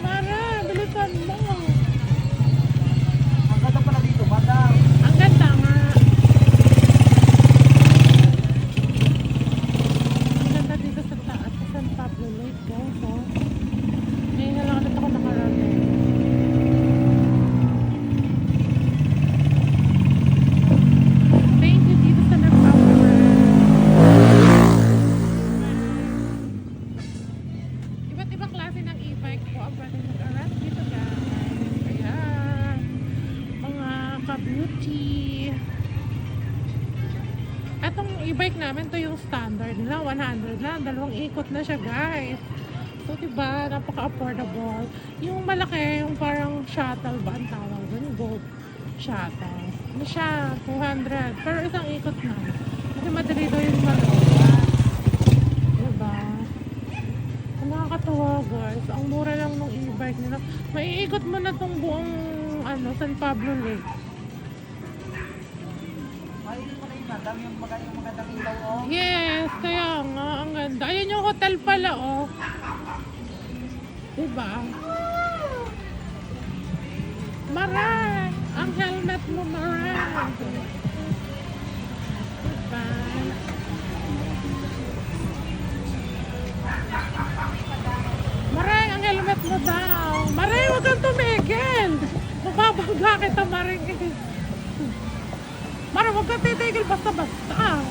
Mara, bilisan mo. Ang ganda pala dito, madam. Ang ganda nga. Ang ganda dito sa taas sa San Pablo Lake, guys. Oh. Ngayon na lang ulit ako nakarating. Thank you dito sa nag-power. Iba't ibang klase ng e-bike po ang pwedeng mag-aral dito, guys. Ayan. Mga ka-beauty. Etong e-bike namin, to yung standard nila, 100 lang. Dalawang ikot na siya, guys. So, diba, napaka-affordable. Yung malaki, yung parang shuttle ba ang tawag doon? Gold shuttle. Ano siya? 200. Pero isang ikot na. Kasi madali daw yung maloba. Diba? Ang nakakatawa, guys. Ang mura lang ng e-bike nila. Maiikot mo na tong buong San Pablo Lake. Ay, yun pala yung madam, yung magandang ilaw, oh. Yes, kaya nga, ang ganda. Ayan yung hotel pala, oh. Diba? Maray! Ang helmet mo, Maray! Diba? Maray, ang helmet mo daw. Maray, huwag kang tumigil. Mababangga kita, Maray. Maray, huwag kang titigil basta-basta.